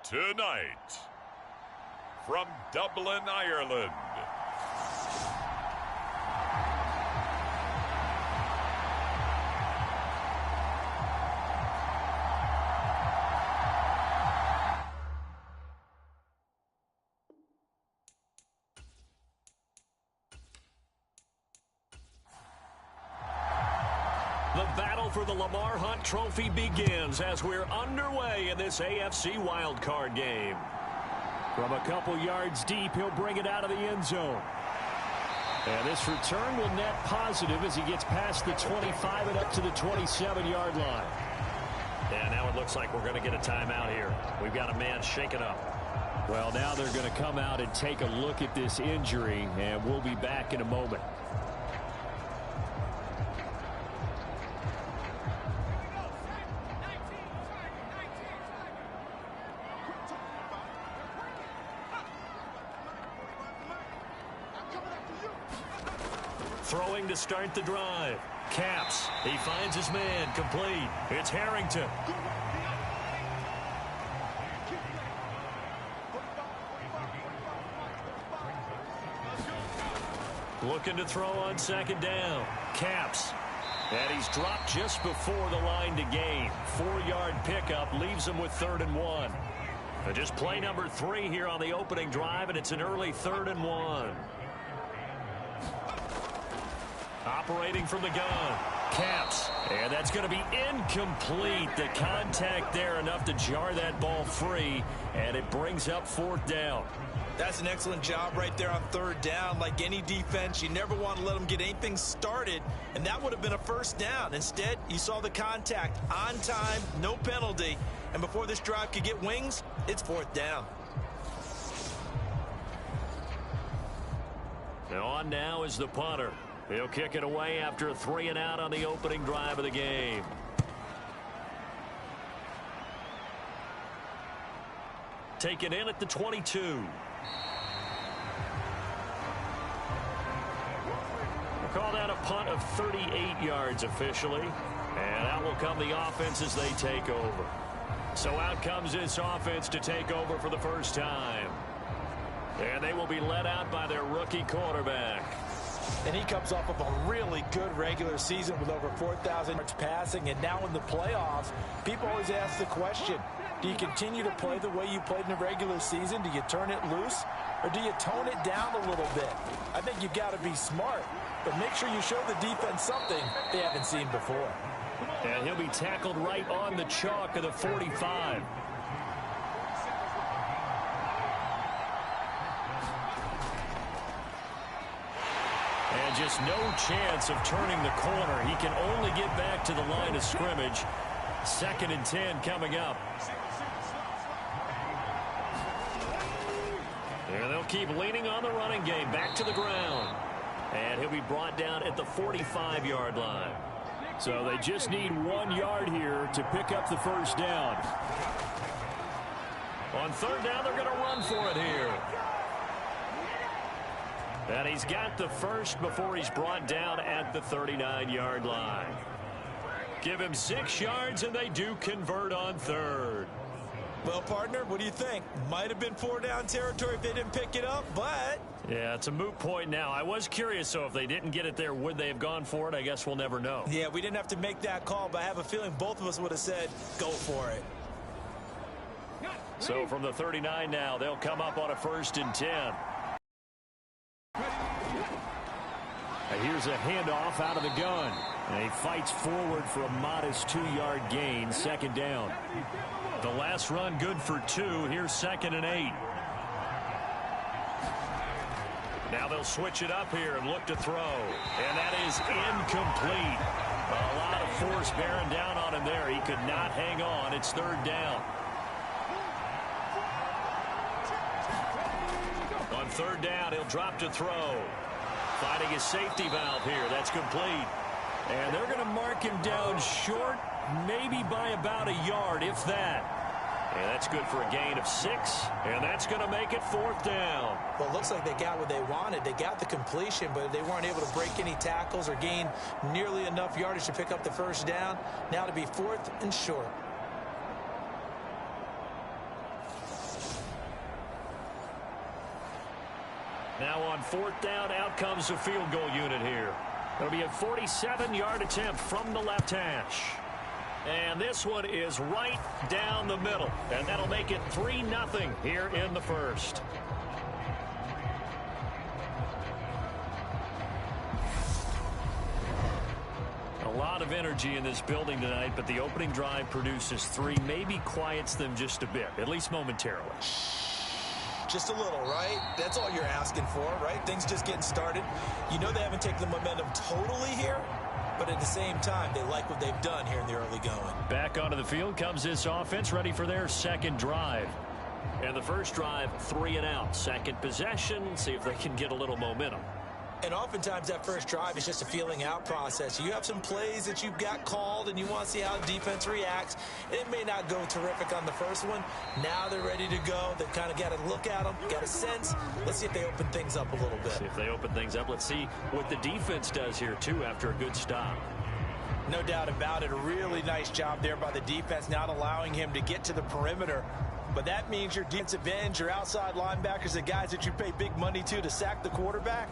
Tonight, from Dublin, Ireland, the battle for the Lamar Hunt Trophy begins as we're underway in this AFC Wildcard game. From a couple yards deep, he'll bring it out of the end zone. And this return will net positive as he gets past the 25 and up to the 27-yard line. And now it looks like we're going to get a timeout here. We've got a man shaken up. Well, now they're going to come out and take a look at this injury, and we'll be back in a moment. Throwing to start the drive. Caps. He finds his man. Complete. It's Harrington. Looking to throw on second down. Caps. And he's dropped just before the line to gain. 4-yard pickup leaves him with 3rd and 1. Just play number 3 here on the opening drive, and it's an early 3rd and 1. Operating from the gun. Caps. And that's going to be incomplete. The contact there enough to jar that ball free, and it brings up 4th down. That's an excellent job right there on 3rd down. Like any defense, you never want to let them get anything started, and that would have been a 1st down. Instead, you saw the contact on time, no penalty, and before this drive could get wings, it's 4th down. Now on now is the punter. He'll kick it away after a 3 and out on the opening drive of the game. Taken in at the 22. We'll call that a punt of 38 yards officially. And out will come the offense as they take over. So out comes this offense to take over for the first time. And they will be led out by their rookie quarterback. And he comes off of a really good regular season with over 4,000 yards passing. And now in the playoffs, people always ask the question, do you continue to play the way you played in the regular season? Do you turn it loose? Or do you tone it down a little bit? I think you've got to be smart. But make sure you show the defense something they haven't seen before. And he'll be tackled right on the chalk of the 45. And just no chance of turning the corner. He can only get back to the line of scrimmage. 2nd and 10 coming up. And they'll keep leaning on the running game. Back to the ground. And he'll be brought down at the 45-yard line. So they just need 1 yard here to pick up the 1st down. On 3rd down, they're going to run for it here. And he's got the first before he's brought down at the 39-yard line. Give him 6 yards, and they do convert on 3rd. Well, partner, what do you think? Might have been 4-down territory if they didn't pick it up, but... Yeah, it's a moot point now. I was curious, so if they didn't get it there, would they have gone for it? I guess we'll never know. Yeah, we didn't have to make that call, but I have a feeling both of us would have said, go for it. So from the 39 now, they'll come up on a 1st and 10. And here's a handoff out of the gun. And he fights forward for a modest 2-yard gain, 2nd down. The last run good for 2. Here's 2nd and 8. Now they'll switch it up here and look to throw. And that is incomplete. A lot of force bearing down on him there. He could not hang on. It's 3rd down. On 3rd down, he'll drop to throw. Finding his safety valve here. That's complete. And they're going to mark him down short, maybe by about a yard, if that. And that's good for a gain of 6. And that's going to make it 4th down. Well, it looks like they got what they wanted. They got the completion, but they weren't able to break any tackles or gain nearly enough yardage to pick up the 1st down. Now to be 4th and short. Now on 4th down, out comes the field goal unit here. It'll be a 47-yard attempt from the left hash. And this one is right down the middle. And that'll make it 3-0 here in the first. A lot of energy in this building tonight, but the opening drive produces 3, maybe quiets them just a bit, at least momentarily. Just a little, right? That's all you're asking for, right? Things just getting started. You know they haven't taken the momentum totally here, but at the same time, they like what they've done here in the early going. Back onto the field comes this offense, ready for their second drive. And the first drive, 3 and out. Second possession, see if they can get a little momentum. And oftentimes that first drive is just a feeling out process. You have some plays that you've got called and you want to see how the defense reacts. It may not go terrific on the first one. Now they're ready to go. They've kind of got to look at them, got a sense. Let's see if they open things up a little bit. See if they open things up. Let's see what the defense does here, too, after a good stop. No doubt about it. A really nice job there by the defense, not allowing him to get to the perimeter. But that means your defensive ends, your outside linebackers, the guys that you pay big money to sack the quarterback,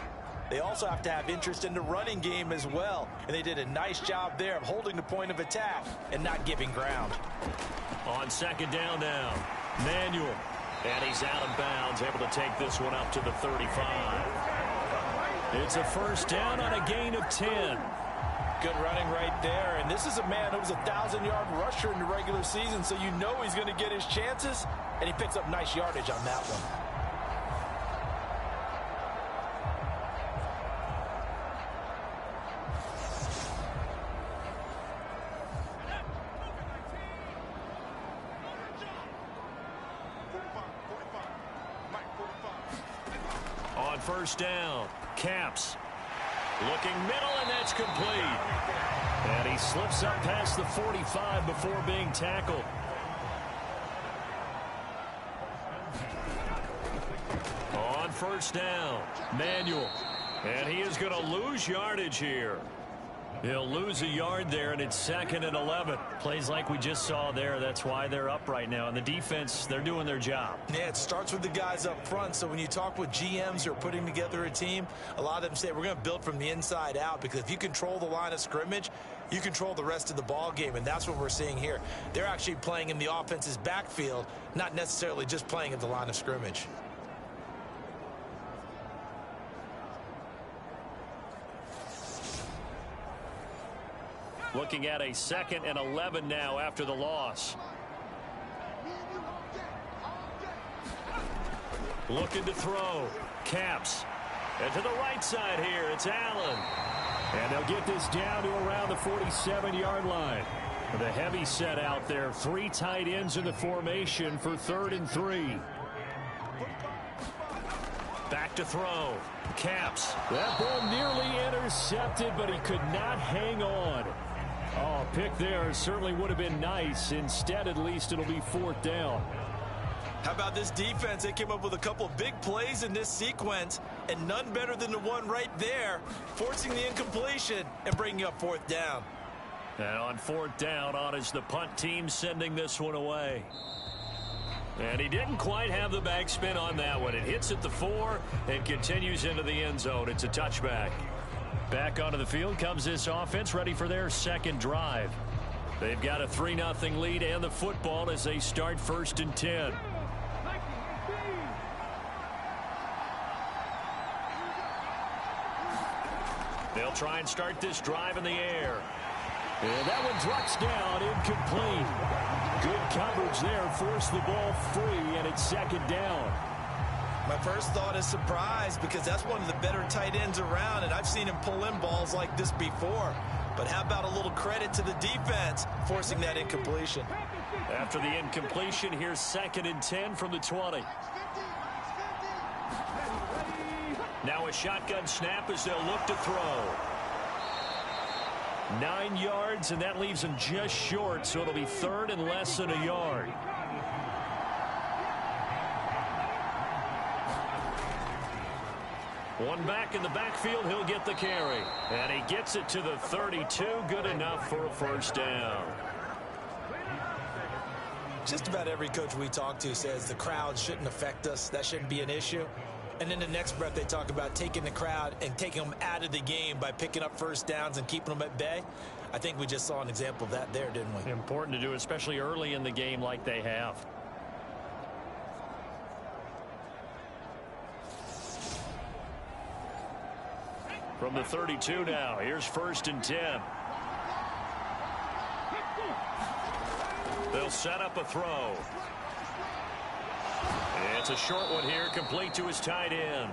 they also have to have interest in the running game as well. And they did a nice job there of holding the point of attack and not giving ground. On 2nd down now, Manuel. And he's out of bounds, able to take this one up to the 35. It's a first down on a gain of 10. Good running right there. And this is a man who was a 1,000-yard rusher in the regular season, so you know he's going to get his chances. And he picks up nice yardage on that one. On 1st down, Caps looking middle, and that's complete. And he slips up past the 45 before being tackled. On 1st down, Manuel. And he is going to lose yardage here. He'll lose a yard there, and it's 2nd and 11. Plays like we just saw there. That's why they're up right now. And the defense, they're doing their job. Yeah, it starts with the guys up front. So when you talk with GMs who are putting together a team, a lot of them say we're going to build from the inside out, because if you control the line of scrimmage, you control the rest of the ball game, and that's what we're seeing here. They're actually playing in the offense's backfield, not necessarily just playing at the line of scrimmage. Looking at a 2nd and 11 now after the loss. Looking to throw. Caps. And to the right side here, it's Allen. And they'll get this down to around the 47-yard line. The heavy set out there. 3 tight ends in the formation for 3rd and 3. Back to throw. Caps. That ball nearly intercepted, but he could not hang on. Oh, pick there certainly would have been nice. Instead, at least, it'll be 4th down. How about this defense? They came up with a couple of big plays in this sequence, and none better than the one right there, forcing the incompletion and bringing up 4th down. And on 4th down, on is the punt team sending this one away. And he didn't quite have the backspin on that one. It hits at the 4 and continues into the end zone. It's a touchback. Back onto the field comes this offense, ready for their second drive. They've got a 3-0 lead and the football as they start 1st and 10. They'll try and start this drive in the air. And that one drops down, incomplete. Good coverage there, forced the ball free, and it's 2nd down. My first thought is surprise, because that's one of the better tight ends around, and I've seen him pull in balls like this before. But how about a little credit to the defense forcing that incompletion? After the incompletion, here's 2nd and 10 from the 20. Now a shotgun snap as they'll look to throw. 9 yards, and that leaves him just short, so it'll be 3rd and less than a yard. One back in the backfield, he'll get the carry. And he gets it to the 32, good enough for a 1st down. Just about every coach we talk to says the crowd shouldn't affect us. That shouldn't be an issue. And in the next breath, they talk about taking the crowd and taking them out of the game by picking up first downs and keeping them at bay. I think we just saw an example of that there, didn't we? Important to do, especially early in the game like they have. From the 32 now, here's 1st and 10. They'll set up a throw. It's a short one here, complete to his tight end.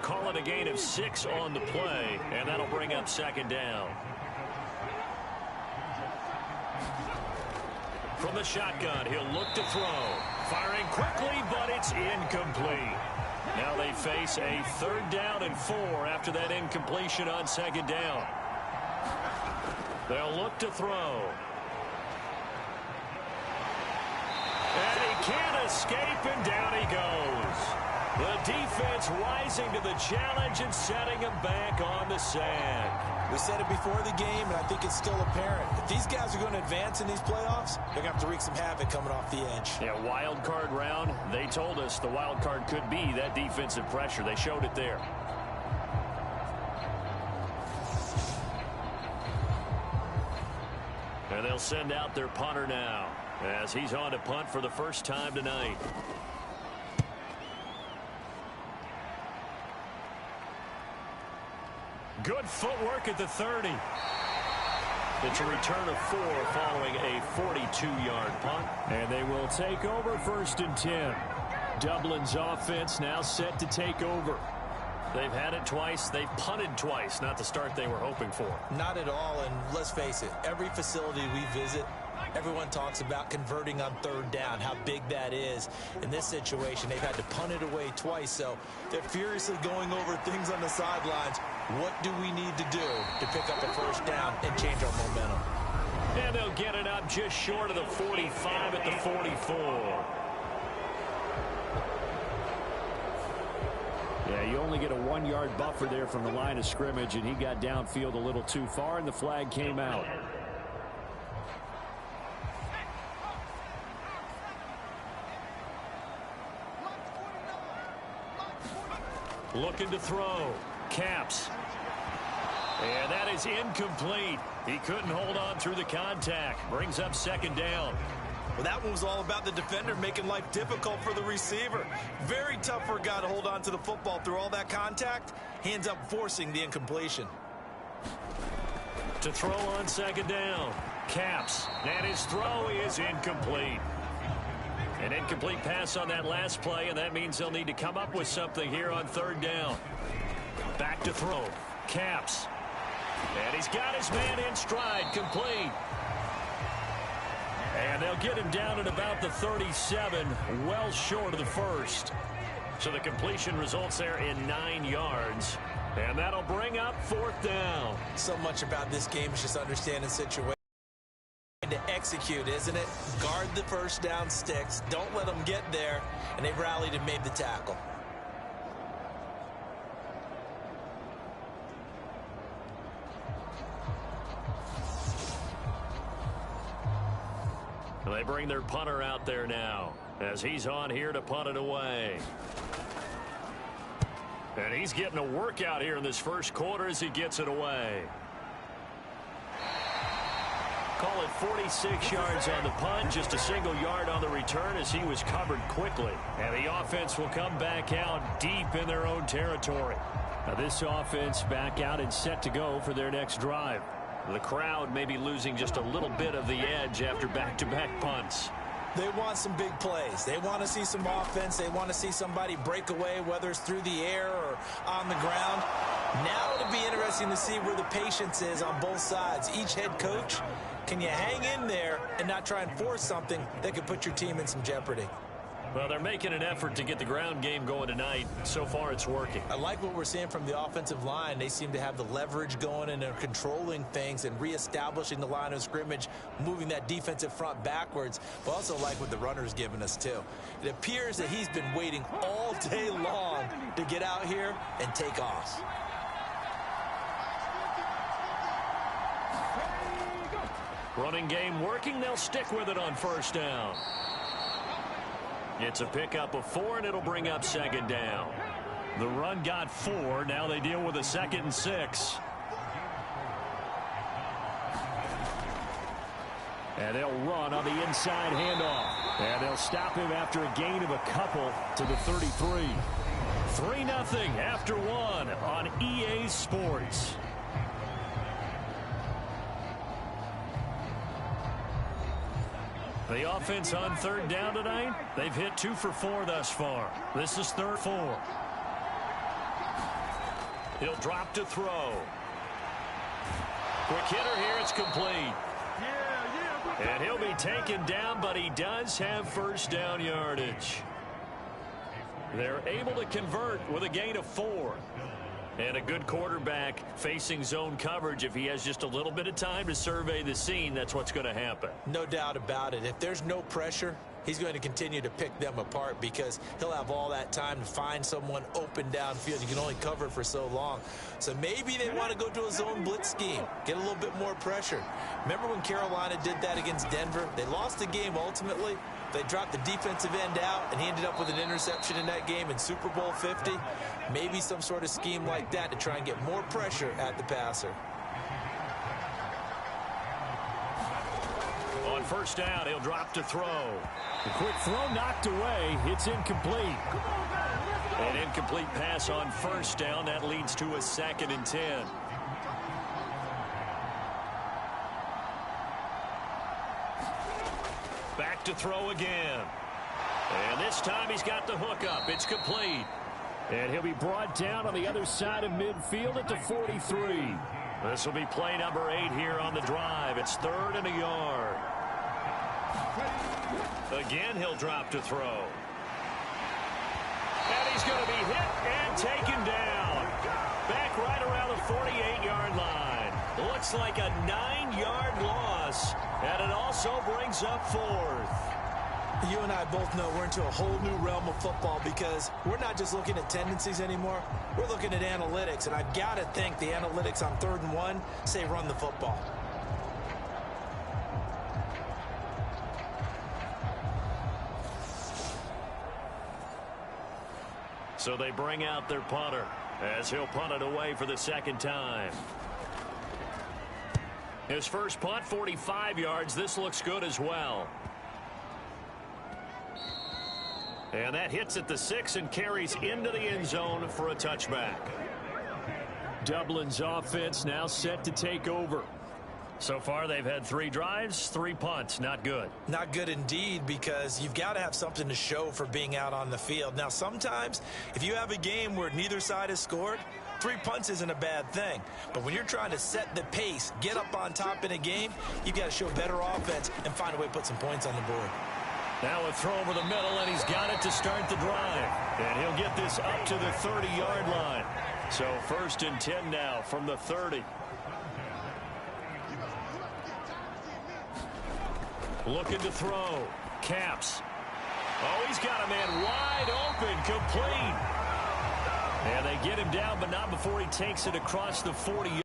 Call it a gain of 6 on the play, and that'll bring up 2nd down. From the shotgun, he'll look to throw. Firing quickly, but it's incomplete. Now they face a 3rd down and 4 after that incompletion on 2nd down. They'll look to throw. And he can't escape, and down he goes. The defense rising to the challenge and setting him back on the sack. We said it before the game, and I think it's still apparent. If these guys are going to advance in these playoffs, they're going to have to wreak some havoc coming off the edge. Yeah, wild card round. They told us the wild card could be that defensive pressure. They showed it there. And they'll send out their punter now as he's on to punt for the first time tonight. Good footwork at the 30. It's a return of 4 following a 42-yard punt. And they will take over 1st and 10. Dublin's offense now set to take over. They've had it twice. They've punted twice. Not the start they were hoping for. Not at all, and let's face it, every facility we visit, everyone talks about converting on 3rd down, how big that is. In this situation, they've had to punt it away twice, so they're furiously going over things on the sidelines. What do we need to do to pick up a 1st down and change our momentum? And they'll get it up just short of the 45 at the 44. Yeah, you only get a 1-yard buffer there from the line of scrimmage, and he got downfield a little too far, and the flag came out. Looking to throw. Caps. And that is incomplete. He couldn't hold on through the contact. Brings up 2nd down. Well, that one was all about the defender making life difficult for the receiver. Very tough for a guy to hold on to the football through all that contact. He ends up forcing the incompletion. To throw on 2nd down. Caps. And his throw is incomplete. An incomplete pass on that last play, and that means they'll need to come up with something here on 3rd down. Back to throw. Caps. And he's got his man in stride. Complete. And they'll get him down at about the 37, well short of the 1st. So the completion results there in 9 yards. And that'll bring up 4th down. So much about this game is just understanding situation. To execute, isn't it? Guard the 1st down sticks. Don't let them get there. And they rallied and made the tackle. They bring their punter out there now as he's on here to punt it away. And he's getting a workout here in this 1st quarter as he gets it away. Call it 46 yards on the punt, just a single yard on the return as he was covered quickly. And the offense will come back out deep in their own territory. Now this offense back out and set to go for their next drive. The crowd may be losing just a little bit of the edge after back-to-back punts. They want some big plays. They want to see some offense. They want to see somebody break away, whether it's through the air or on the ground. Now it'll be interesting to see where the patience is on both sides. Each head coach, can you hang in there and not try and force something that could put your team in some jeopardy? Well, they're making an effort to get the ground game going tonight. So far, it's working. I like what we're seeing from the offensive line. They seem to have the leverage going, and they're controlling things and reestablishing the line of scrimmage, moving that defensive front backwards. But also like what the runner's giving us, too. It appears that he's been waiting all day long to get out here and take off. Running game working. They'll stick with it on 1st down. It's a pickup of 4, and it'll bring up second down. The run got 4. Now they deal with a 2nd and 6. And they'll run on the inside handoff. And they'll stop him after a gain of a couple to the 33. 3-0 after 1 on EA Sports. The offense on 3rd down tonight, they've hit 2 for 4 thus far. This is 3rd 4. He'll drop to throw. Quick hitter here, it's complete. And he'll be taken down, but he does have 1st down yardage. They're able to convert with a gain of 4. And a good quarterback facing zone coverage. If he has just a little bit of time to survey the scene, that's what's going to happen. No doubt about it. If there's no pressure, he's going to continue to pick them apart because he'll have all that time to find someone open downfield. You can only cover for so long. So maybe they want to go to a zone blitz scheme, get a little bit more pressure. Remember when Carolina did that against Denver? They lost the game ultimately. They dropped the defensive end out, and he ended up with an interception in that game in Super Bowl 50. Maybe some sort of scheme like that to try and get more pressure at the passer. On 1st down, he'll drop to throw. The quick throw knocked away. It's incomplete. An incomplete pass on 1st down. That leads to a 2nd and 10. Back to throw again. And this time he's got the hookup. It's complete. And he'll be brought down on the other side of midfield at the 43. This will be play number 8 here on the drive. It's 3rd and a yard. Again, he'll drop to throw. And he's going to be hit and taken down. Back right around the 48-yard line. Looks like a 9-yard loss. And it also brings up 4th. You and I both know we're into a whole new realm of football because we're not just looking at tendencies anymore. We're looking at analytics, and I've got to think the analytics on 3rd and 1 say run the football. So they bring out their punter as he'll punt it away for the 2nd time. His first punt, 45 yards. This looks good as well. And that hits at the 6 and carries into the end zone for a touchback. Dublin's offense now set to take over. So far, they've had 3 drives, 3 punts. Not good. Not good indeed, because you've got to have something to show for being out on the field. Now, sometimes, if you have a game where neither side has scored, 3 punts isn't a bad thing. But when you're trying to set the pace, get up on top in a game, you've got to show better offense and find a way to put some points on the board. Now a throw over the middle, and he's got it to start the drive. And he'll get this up to the 30-yard line. So 1st and 10 now from the 30. Looking to throw. Caps. Oh, he's got a man wide open, complete. And they get him down, but not before he takes it across the 40.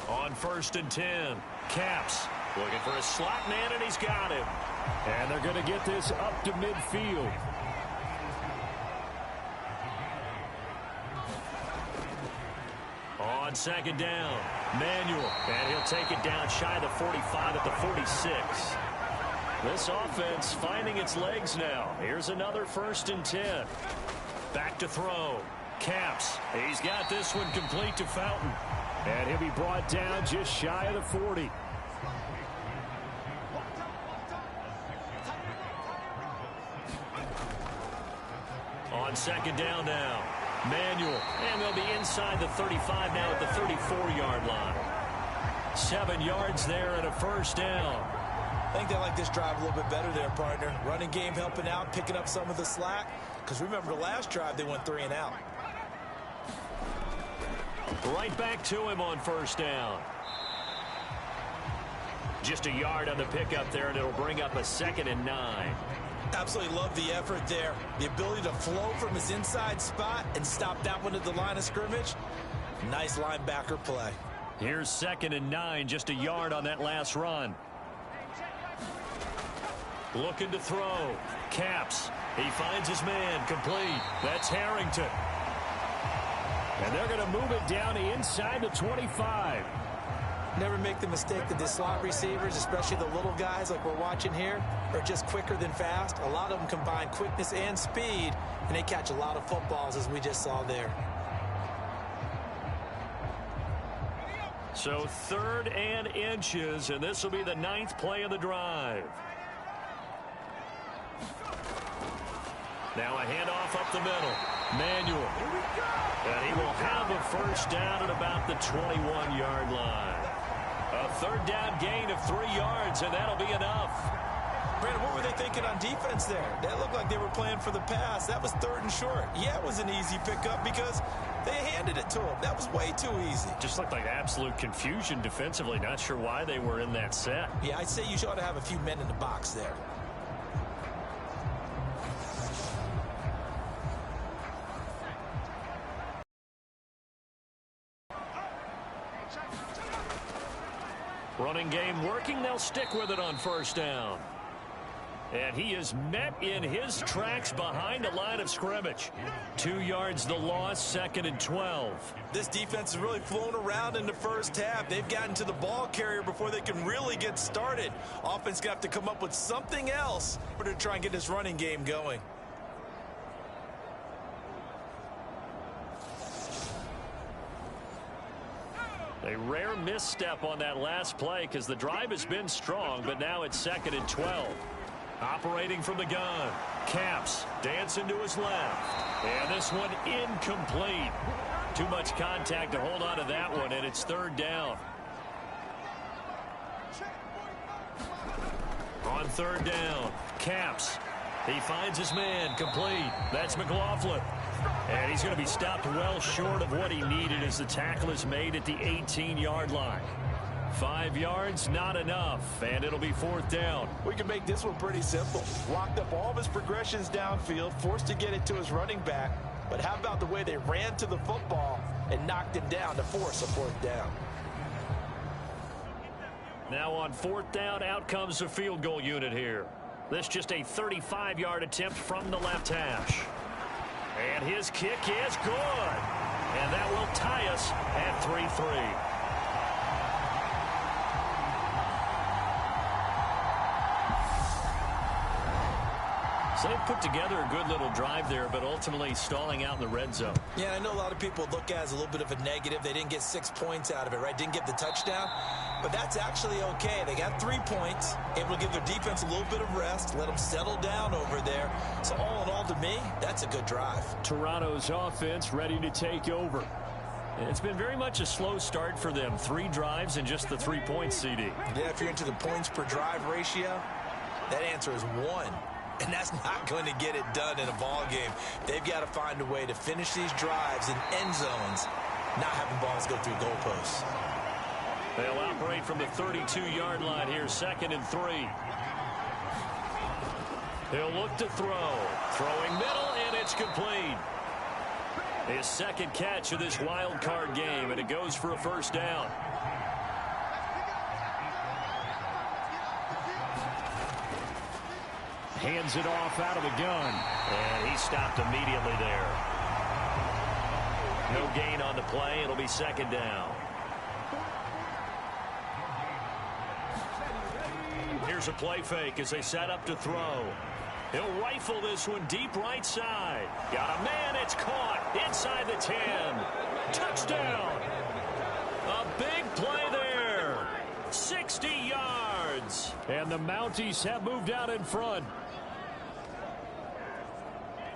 On 1st and 10, Caps looking for a slot man, and he's got him. And they're going to get this up to midfield. On 2nd down, Manuel, and he'll take it down shy of the 45 at the 46. This offense finding its legs now. Here's another 1st and 10. Back to throw. Caps. He's got this one complete to Fountain. And he'll be brought down just shy of the 40. On 2nd down now, Manuel, and they'll be inside the 35 now at the 34-yard line. 7 yards there and a 1st down. I think they like this drive a little bit better there, partner. Running game helping out, picking up some of the slack. Because remember, the last drive they went 3 and out. Right back to him on 1st down. Just a yard on the pickup there, and it'll bring up a 2nd and 9. Absolutely love the effort there. The ability to flow from his inside spot and stop that one at the line of scrimmage. Nice linebacker play. Here's 2nd and 9, just a yard on that last run. Looking to throw. Caps. He finds his man. Complete. That's Harrington. And they're going to move it down inside the 25. Never make the mistake that the slot receivers, especially the little guys like we're watching here, are just quicker than fast. A lot of them combine quickness and speed, and they catch a lot of footballs, as we just saw there. So 3rd and inches, and this will be the 9th play of the drive. Now a handoff up the middle. Manuel. And he will have a first down at about the 21-yard line. A 3rd down gain of 3 yards, and that'll be enough. Brandon, what were they thinking on defense there? That looked like they were playing for the pass. That was 3rd and short. Yeah, it was an easy pickup because they handed it to him. That was way too easy. Just looked like absolute confusion defensively. Not sure why they were in that set. Yeah, I'd say you ought to have a few men in the box there. Running game working. They'll stick with it on first down. And he is met in his tracks behind the line of scrimmage. 2 yards the loss, 2nd and 12. This defense has really flown around in the first half. They've gotten to the ball carrier before they can really get started. Offense got to come up with something else to try and get this running game going. A rare misstep on that last play because the drive has been strong, but now it's 2nd and 12. Operating from the gun. Caps dancing to his left. And this one incomplete. Too much contact to hold on to that one, and it's 3rd down. On 3rd down, Caps. He finds his man. Complete. That's McLaughlin. And he's going to be stopped well short of what he needed as the tackle is made at the 18-yard line. 5 yards, not enough, and it'll be 4th down. We can make this one pretty simple. Locked up all of his progressions downfield, forced to get it to his running back. But how about the way they ran to the football and knocked him down to force a 4th down? Now on 4th down, out comes the field goal unit here. This just a 35-yard attempt from the left hash. And his kick is good. And that will tie us at 3-3. So they put together a good little drive there, but ultimately stalling out in the red zone. Yeah, I know a lot of people look at it as a little bit of a negative. They didn't get 6 points out of it, right? Didn't get the touchdown. But that's actually okay. They got 3 points, able to give their defense a little bit of rest, let them settle down over there. So all in all, to me, that's a good drive. Toronto's offense ready to take over. It's been very much a slow start for them. 3 drives and just the 3 points, CD. Yeah, if you're into the points per drive ratio, that answer is 1. And that's not going to get it done in a ball game. They've got to find a way to finish these drives in end zones, not having balls go through goalposts. They'll operate from the 32-yard line here, 2nd and 3. He'll look to throw. Throwing middle, and it's complete. His 2nd catch of this wild card game, and it goes for a first down. Hands it off out of the gun. And he stopped immediately there. No gain on the play. It'll be 2nd down. Here's a play fake as they set up to throw. He'll rifle this one deep right side. Got a man. It's caught inside the 10. Touchdown. A big play there. 60 yards. And the Mounties have moved out in front.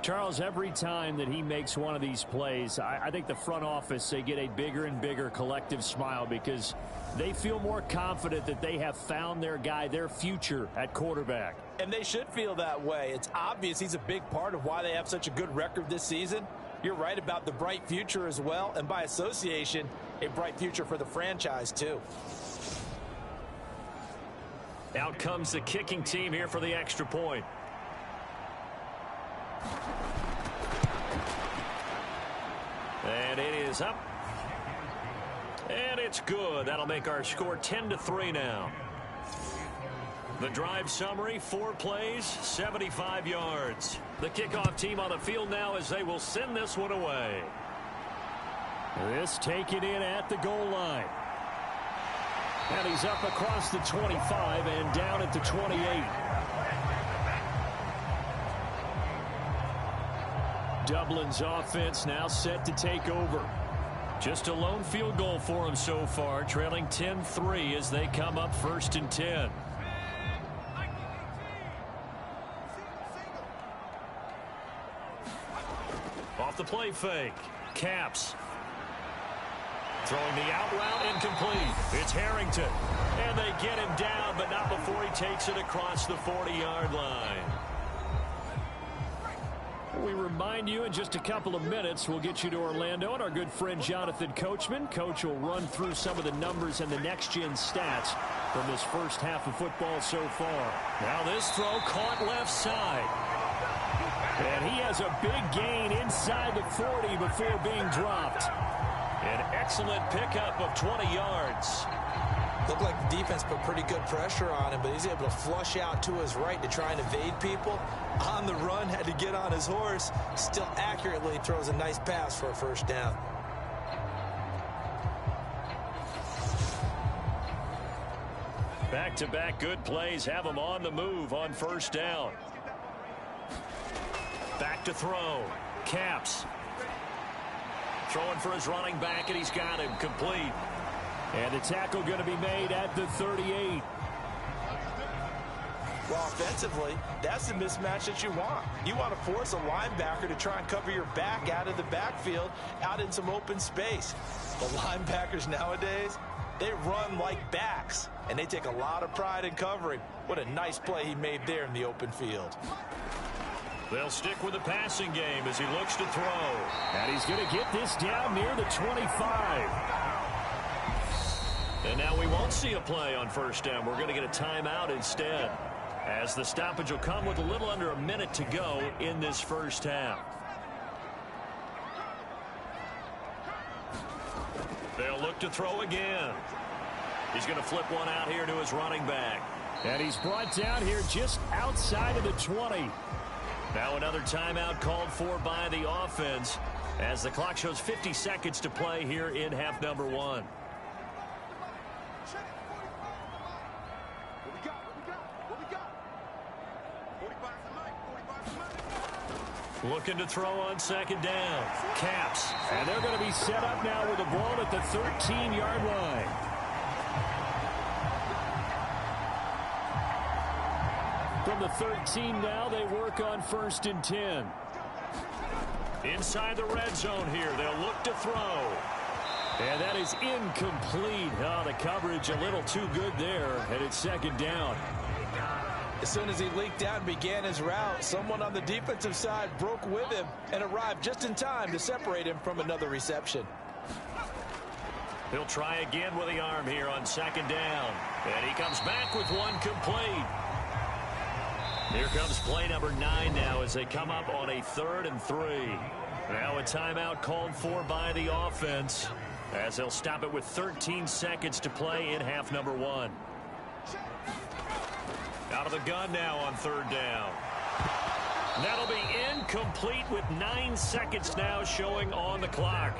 Charles, every time that he makes one of these plays, I think the front office, they get a bigger and bigger collective smile because they feel more confident that they have found their guy, their future at quarterback. And they should feel that way. It's obvious he's a big part of why they have such a good record this season. You're right about the bright future as well, and by association, a bright future for the franchise too. Out comes the kicking team here for the extra point. And it is up. And it's good. That'll make our score 10-3 now. The drive summary, 4 plays, 75 yards. The kickoff team on the field now as they will send this one away. This taken in at the goal line. And he's up across the 25 and down at the 28. Dublin's offense now set to take over. Just a lone field goal for them so far, trailing 10-3 as they come up 1st and 10. Off the play fake. Caps. Throwing the out route incomplete. It's Harrington. And they get him down, but not before he takes it across the 40-yard line. We remind you in just a couple of minutes we'll get you to Orlando and our good friend Jonathan Coachman. Coach will run through some of the numbers and the next-gen stats from this first half of football so far. Now this throw caught left side. And he has a big gain inside the 40 before being dropped. An excellent pickup of 20 yards. Looked like the defense put pretty good pressure on him, but he's able to flush out to his right to try and evade people. On the run, had to get on his horse. Still accurately throws a nice pass for a first down. Back-to-back good plays have him on the move on first down. Back to throw. Caps. Throwing for his running back, and he's got him complete. And the tackle going to be made at the 38. Well, offensively, that's the mismatch that you want. You want to force a linebacker to try and cover your back out of the backfield, out in some open space. The linebackers nowadays, they run like backs, and they take a lot of pride in covering. What a nice play he made there in the open field. They'll stick with the passing game as he looks to throw. And he's going to get this down near the 25. And now we won't see a play on first down. We're going to get a timeout instead, as the stoppage will come with a little under a minute to go in this first half. They'll look to throw again. He's going to flip one out here to his running back. And he's brought down here just outside of the 20. Now another timeout called for by the offense as the clock shows 50 seconds to play here in half number 1. Looking to throw on second down. Caps. And they're going to be set up now with the ball at the 13-yard line. From the 13 now, they work on 1st and 10. Inside the red zone here, they'll look to throw. And that is incomplete. Oh, the coverage a little too good there, and it's second down. As soon as he leaked out and began his route, someone on the defensive side broke with him and arrived just in time to separate him from another reception. He'll try again with the arm here on second down. And he comes back with one complete. Here comes play number 9 now as they come up on a 3rd and 3. Now a timeout called for by the offense as they'll stop it with 13 seconds to play in half number 1. Out of the gun now on 3rd down. That'll be incomplete with 9 seconds now showing on the clock.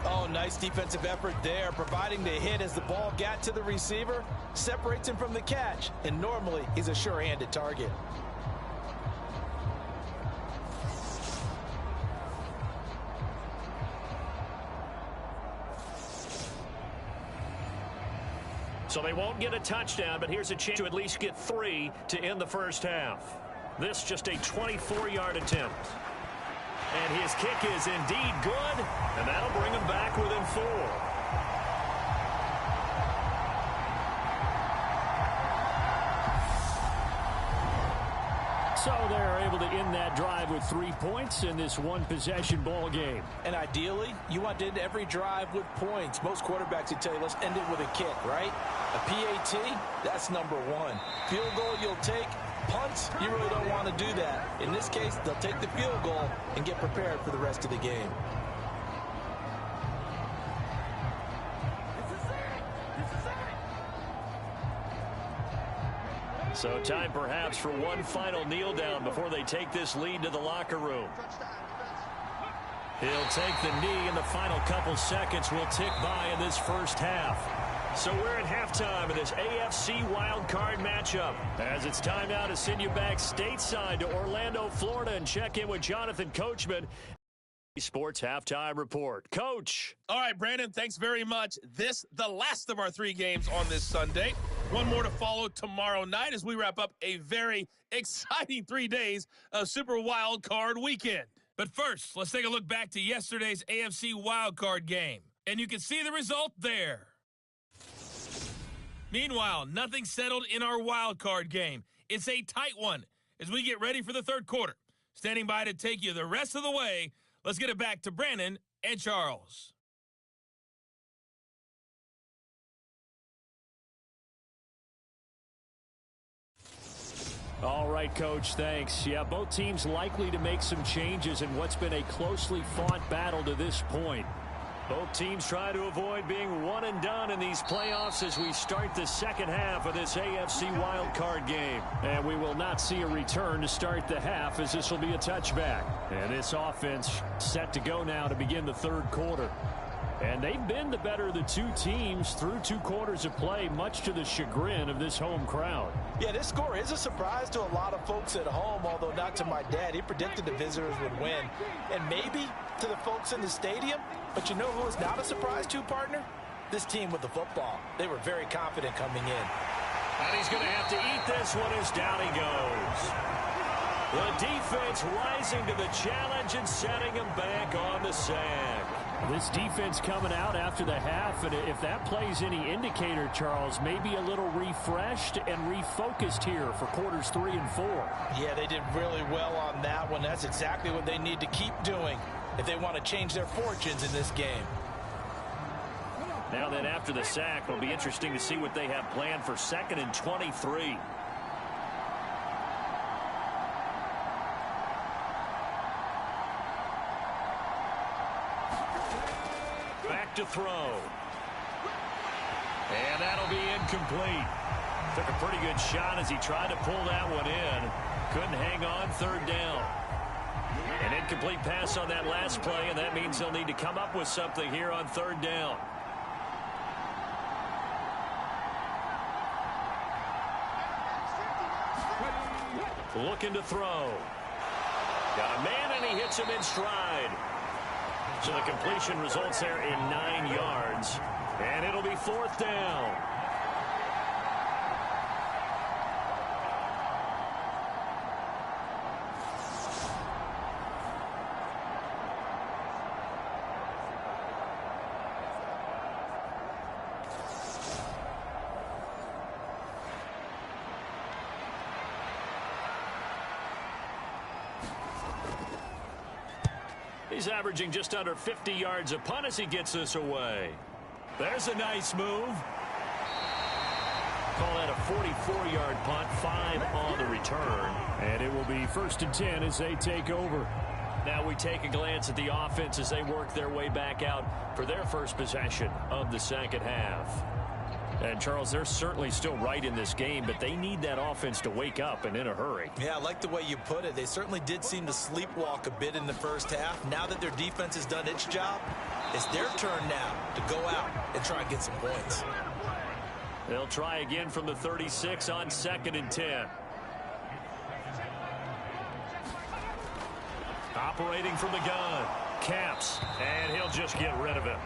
Oh, nice defensive effort there, providing the hit as the ball got to the receiver, separates him from the catch, and normally he's a sure-handed target. So they won't get a touchdown, but here's a chance to at least get 3 to end the first half. This just a 24-yard attempt. And his kick is indeed good, and that'll bring him back within 4. So they're able to end that drive with 3 points in this one-possession ball game. And ideally, you want to end every drive with points. Most quarterbacks would tell you, let's end it with a kick, right? A PAT, that's number 1. Field goal you'll take. Punts, you really don't want to do that. In this case, they'll take the field goal and get prepared for the rest of the game. So time perhaps for one final kneel down before they take this lead to the locker room. He'll take the knee, and the final couple seconds will tick by in this first half. So we're at halftime of this AFC Wildcard matchup, as it's time now to send you back stateside to Orlando, Florida, and check in with Jonathan Coachman. Sports Halftime Report. Coach. All right, Brandon, thanks very much. The last of our 3 games on this Sunday. One more to follow tomorrow night as we wrap up a very exciting 3 days of Super Wild Card weekend. But first, let's take a look back to yesterday's AFC Wild Card game. And you can see the result there. Meanwhile, nothing settled in our wild card game. It's a tight one as we get ready for the third quarter. Standing by to take you the rest of the way, let's get it back to Brandon and Charles. All right, Coach, thanks. Yeah, both teams likely to make some changes in what's been a closely fought battle to this point. Both teams try to avoid being one and done in these playoffs as we start the second half of this AFC wildcard game. And we will not see a return to start the half, as this will be a touchback. And this offense set to go now to begin the third quarter. And they've been the better of the two teams through 2 quarters of play, much to the chagrin of this home crowd. Yeah, this score is a surprise to a lot of folks at home, although not to my dad. He predicted the visitors would win. And maybe to the folks in the stadium. But you know who is not a surprise to, partner? This team with the football. They were very confident coming in. And he's going to have to eat this one as down he goes. The defense rising to the challenge and setting him back on the sack. This defense coming out after the half, and if that plays any indicator, Charles, maybe a little refreshed and refocused here for quarters 3 and 4. Yeah, they did really well on that one. That's exactly what they need to keep doing if they want to change their fortunes in this game. Now then, after the sack, it'll be interesting to see what they have planned for 2nd and 23. To throw. And that'll be incomplete. Took a pretty good shot as he tried to pull that one in. Couldn't hang on, 3rd down. An incomplete pass on that last play, and that means they'll need to come up with something here on 3rd down. Looking to throw. Got a man, and he hits him in stride. So the completion results there in 9 yards. And it'll be 4th down. He's averaging just under 50 yards a punt as he gets this away. There's a nice move. Call that a 44-yard punt, 5 on the return. And it will be 1st and 10 as they take over. Now we take a glance at the offense as they work their way back out for their first possession of the second half. And, Charles, they're certainly still right in this game, but they need that offense to wake up and in a hurry. Yeah, I like the way you put it. They certainly did seem to sleepwalk a bit in the first half. Now that their defense has done its job, it's their turn now to go out and try and get some points. They'll try again from the 36 on 2nd and 10. Operating from the gun. Camps, and he'll just get rid of it.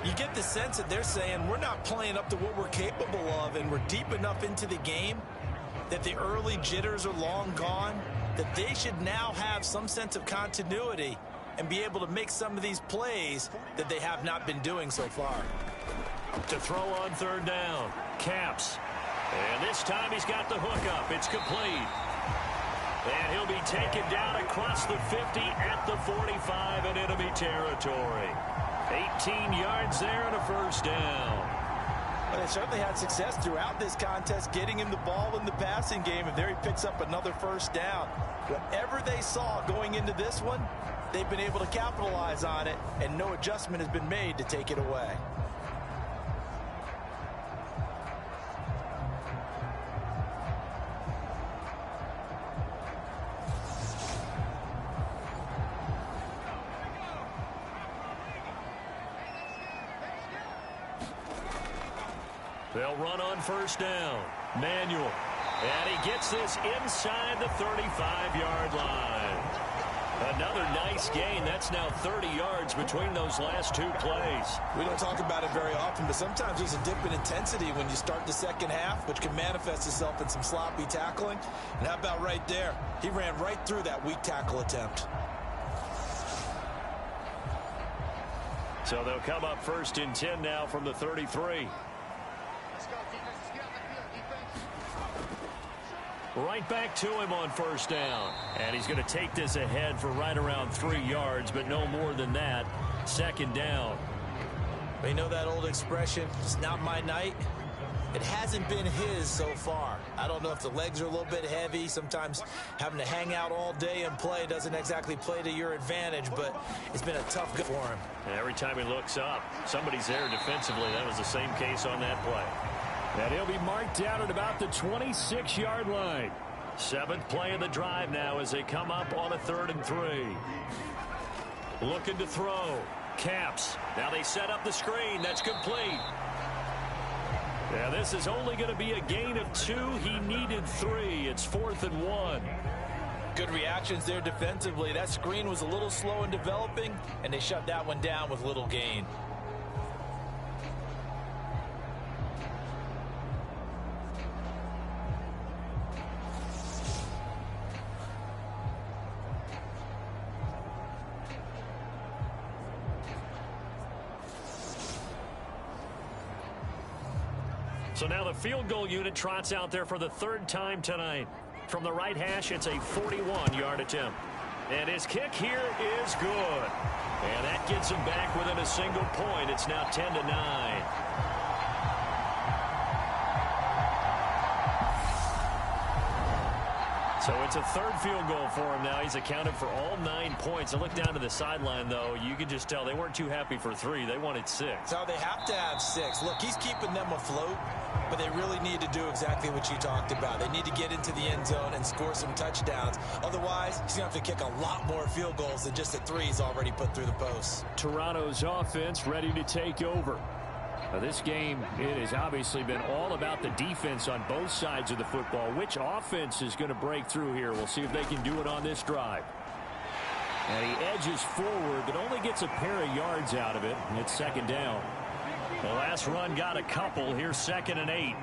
You get the sense that they're saying we're not playing up to what we're capable of, and we're deep enough into the game that the early jitters are long gone, that they should now have some sense of continuity and be able to make some of these plays that they have not been doing so far. To throw on 3rd down. Camps. And this time he's got the hook up. It's complete. And he'll be taken down across the 50 at the 45 and enemy territory. 18 yards there and a 1st down. Well, they certainly had success throughout this contest getting him the ball in the passing game, and there he picks up another 1st down. Whatever they saw going into this one, they've been able to capitalize on it, and no adjustment has been made to take it away. They'll run on first down. Manuel. And he gets this inside the 35-yard line. Another nice gain. That's now 30 yards between those last two plays. We don't talk about it very often, but sometimes there's a dip in intensity when you start the second half, which can manifest itself in some sloppy tackling. And how about right there? He ran right through that weak tackle attempt. So they'll come up first and 10 now from the 33. Right back to him on first down. And he's going to take this ahead for right around 3 yards, but no more than that. Second down. You know that old expression, it's not my night? It hasn't been his so far. I don't know if the legs are a little bit heavy. Sometimes having to hang out all day and play doesn't exactly play to your advantage, but it's been a tough go for him. And every time he looks up, somebody's there defensively. That was the same case on that play. And he'll be marked down at about the 26-yard line. 7th play of the drive now as they come up on a 3rd and 3. Looking to throw. Caps. Now they set up the screen. That's complete. Yeah, this is only going to be a gain of 2. He needed 3. It's 4th and 1. Good reactions there defensively. That screen was a little slow in developing, and they shut that one down with little gain. So now the field goal unit trots out there for the 3rd time tonight. From the right hash, it's a 41-yard attempt. And his kick here is good. And that gets him back within a single point. It's now 10-9. So it's a 3rd field goal for him now. He's accounted for all 9 points. And look down to the sideline, though. You can just tell they weren't too happy for 3. They wanted 6. So they have to have 6. Look, he's keeping them afloat, but they really need to do exactly what you talked about. They need to get into the end zone and score some touchdowns. Otherwise, he's going to have to kick a lot more field goals than just the 3 he's already put through the posts. Toronto's offense ready to take over. Now this game, it has obviously been all about the defense on both sides of the football. Which offense is going to break through here? We'll see if they can do it on this drive. And he edges forward, but only gets a pair of yards out of it. And it's 2nd down. The last run got a couple. Here's 2nd and 8.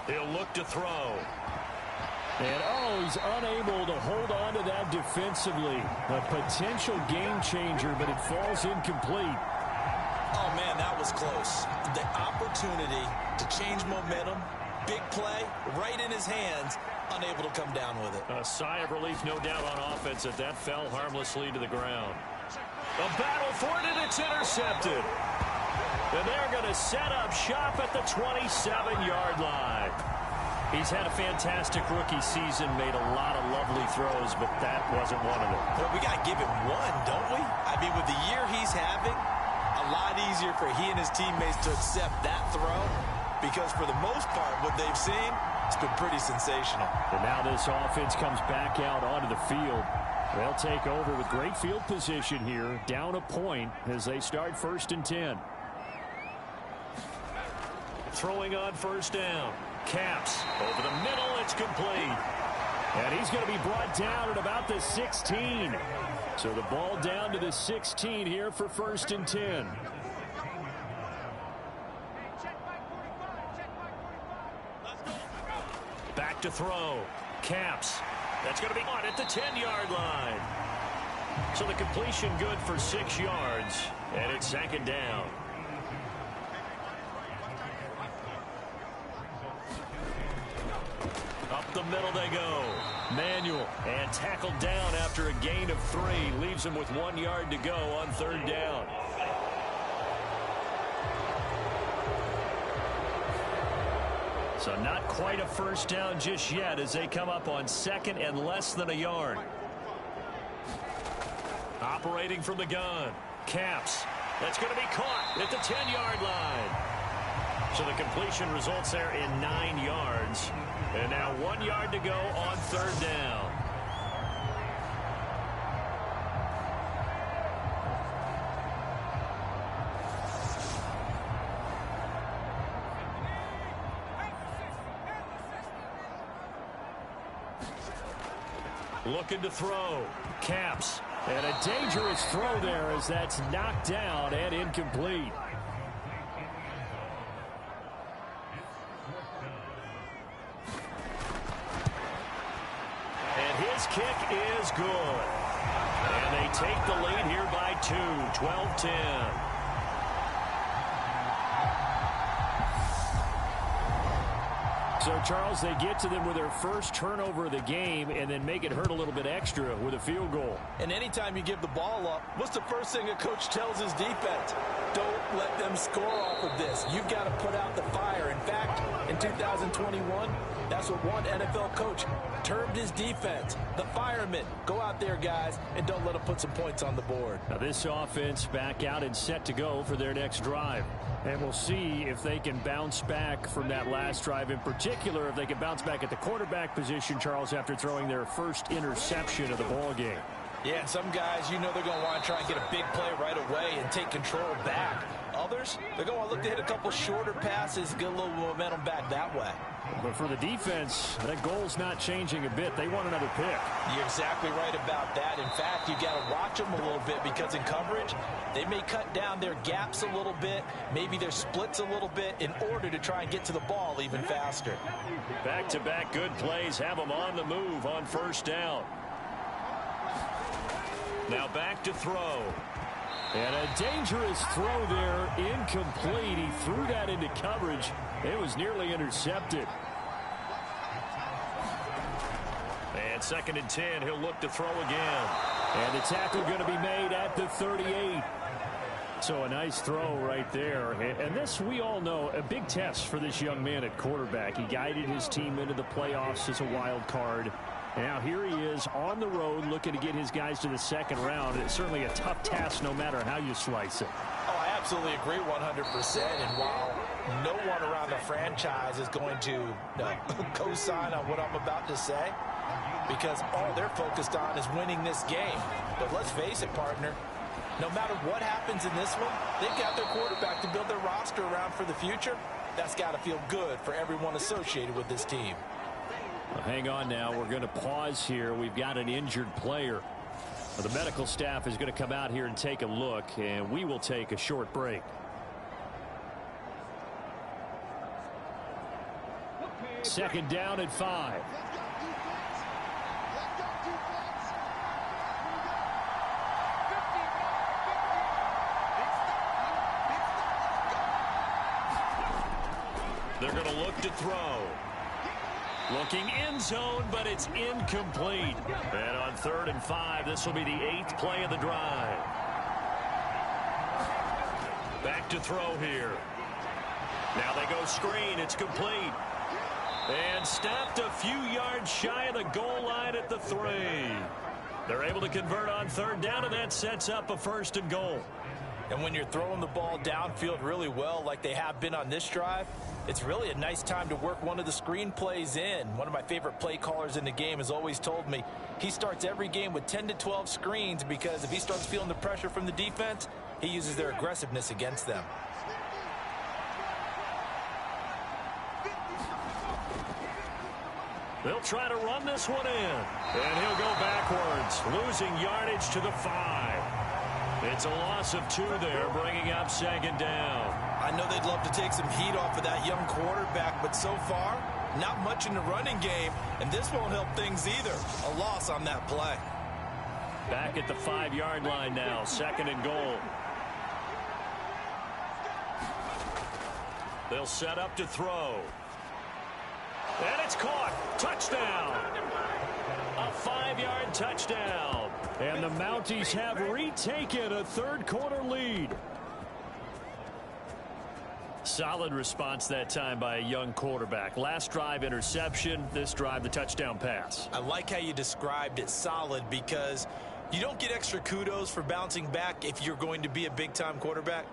He'll look to throw. And, he's unable to hold on to that defensively. A potential game changer, but it falls incomplete. Oh, man, that was close. The opportunity to change momentum, big play, right in his hands, unable to come down with it. A sigh of relief, no doubt, on offense that fell harmlessly to the ground. A battle for it, and it's intercepted. And they're going to set up shop at the 27-yard line. He's had a fantastic rookie season, made a lot of lovely throws, but that wasn't one of them. Well, we got to give him one, don't we? I mean, with the year he's having, a lot easier for he and his teammates to accept that throw, because for the most part, what they've seen, it's been pretty sensational. And now this offense comes back out onto the field. They'll take over with great field position here, down a point as they start 1st and 10. Throwing on first down. Caps over the middle. It's complete. And he's going to be brought down at about the 16. So the ball down to the 16 here for 1st and 10. Back to throw. Caps. That's going to be on at the 10-yard line. So the completion good for 6 yards. And it's 2nd down. Up the middle they go. Manuel, and tackled down after a gain of 3. Leaves him with 1 yard to go on 3rd down. So not quite a first down just yet as they come up on 2nd and less than a yard. Operating from the gun. Caps. That's going to be caught at the 10-yard line. So the completion results there in 9 yards. And now 1 yard to go on 3rd down. Looking to throw. Caps. And a dangerous throw there as that's knocked down and incomplete. And his kick is good. And they take the lead here by 2, 12-10. So, Charles, they get to them with their first turnover of the game and then make it hurt a little bit extra with a field goal. And anytime you give the ball up, what's the first thing a coach tells his defense? Don't let them score off of this. You've got to put out the fire. In fact, in 2021, that's what one NFL coach termed his defense, the firemen. Go out there, guys, and don't let them put some points on the board. Now this offense back out and set to go for their next drive. And we'll see if they can bounce back from that last drive. In particular, if they can bounce back at the quarterback position, Charles, after throwing their first interception of the ball game. Yeah, some guys, you know they're going to want to try and get a big play right away and take control back. Others, they're going to look to hit a couple shorter passes, get a little momentum back that way. But for the defense, that goal's not changing a bit. They want another pick. You're exactly right about that. In fact, you've got to watch them a little bit because in coverage, they may cut down their gaps a little bit, maybe their splits a little bit in order to try and get to the ball even faster. Back-to-back good plays have them on the move on first down. Now back to throw. And a dangerous throw there, incomplete. He threw that into coverage. It was nearly intercepted. And 2nd and 10, he'll look to throw again. And the tackle going to be made at the 38. So a nice throw right there. And this, we all know, a big test for this young man at quarterback. He guided his team into the playoffs as a wild card. Now here he is on the road looking to get his guys to the second round. It's certainly a tough task no matter how you slice it. Oh, I absolutely agree 100%. And while no one around the franchise is going to co-sign on what I'm about to say, because all they're focused on is winning this game. But let's face it, partner, no matter what happens in this one, they've got their quarterback to build their roster around for the future. That's got to feel good for everyone associated with this team. Well, hang on now. We're going to pause here. We've got an injured player. The medical staff is going to come out here and take a look, and we will take a short break. Second down at 5. They're going to look to throw. Looking end zone, but it's incomplete. And on 3rd and 5, this will be the 8th play of the drive. Back to throw here. Now they go screen. It's complete. And stopped a few yards shy of the goal line at the 3. They're able to convert on 3rd down, and that sets up a 1st and goal. And when you're throwing the ball downfield really well like they have been on this drive, it's really a nice time to work one of the screen plays in. One of my favorite play callers in the game has always told me he starts every game with 10 to 12 screens because if he starts feeling the pressure from the defense, he uses their aggressiveness against them. They'll try to run this one in. And he'll go backwards, losing yardage to the 5. It's a loss of 2 there, bringing up 2nd down. I know they'd love to take some heat off of that young quarterback, but so far, not much in the running game, and this won't help things either. A loss on that play. Back at the 5-yard line now, 2nd and goal. They'll set up to throw. And it's caught. Touchdown. A 5-yard touchdown. And the Mounties have retaken a 3rd quarter lead. Solid response that time by a young quarterback. Last drive interception, this drive the touchdown pass. I like how you described it solid because you don't get extra kudos for bouncing back if you're going to be a big-time quarterback.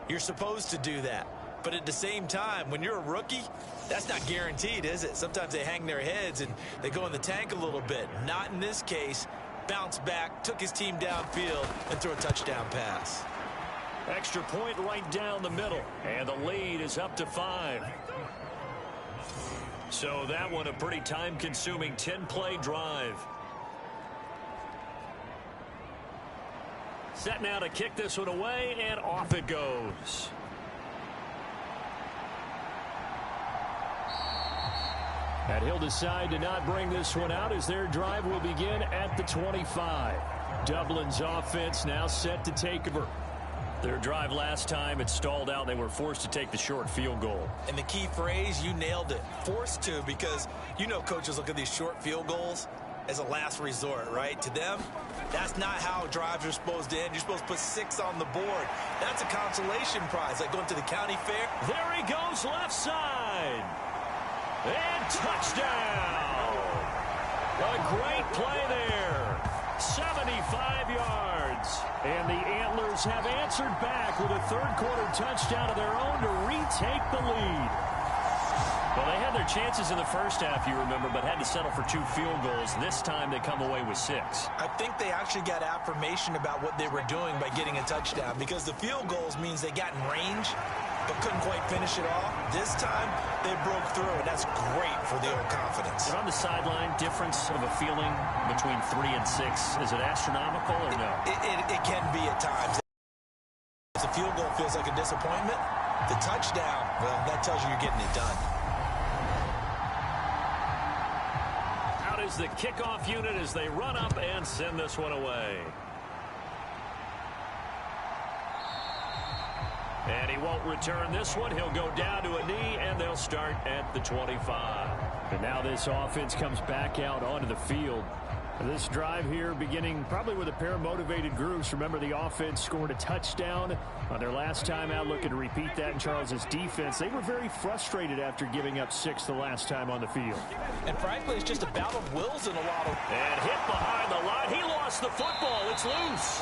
You're supposed to do that. But at the same time, when you're a rookie, that's not guaranteed, is it? Sometimes they hang their heads and they go in the tank a little bit. Not in this case. Bounced back, took his team downfield, and threw a touchdown pass. Extra point right down the middle, and the lead is up to 5. So that one a pretty time-consuming 10-play drive. Set now to kick this one away, and off it goes. And he'll decide to not bring this one out as their drive will begin at the 25. Dublin's offense now set to take over. Their drive last time, it stalled out. They were forced to take the short field goal. And the key phrase, you nailed it. Forced to, because you know coaches look at these short field goals as a last resort, right? To them, that's not how drives are supposed to end. You're supposed to put 6 on the board. That's a consolation prize, like going to the county fair. There he goes, left side. And touchdown. A great play there. 75 yards. And the Antlers have answered back with a third-quarter touchdown of their own to retake the lead. Well, they had their chances in the first half, you remember, but had to settle for 2 field goals. This time they come away with 6. I think they actually got affirmation about what they were doing by getting a touchdown, because the field goals means they got in range but couldn't quite finish it off. This time, they broke through, and that's great for the old confidence. But on the sideline, difference of a feeling between 3 and 6, is it astronomical or no? It can be at times. If the field goal feels like a disappointment, the touchdown, well, that tells you you're getting it done. Out is the kickoff unit as they run up and send this one away. And he won't return this one. He'll go down to a knee, and they'll start at the 25. And now this offense comes back out onto the field. This drive here beginning probably with a pair of motivated groups. Remember, the offense scored a touchdown on their last time out. Looking to repeat that in Charles's defense. They were very frustrated after giving up 6 the last time on the field. And frankly, it's just a battle of wills in a lot of... And hit behind the line. He lost the football. It's loose.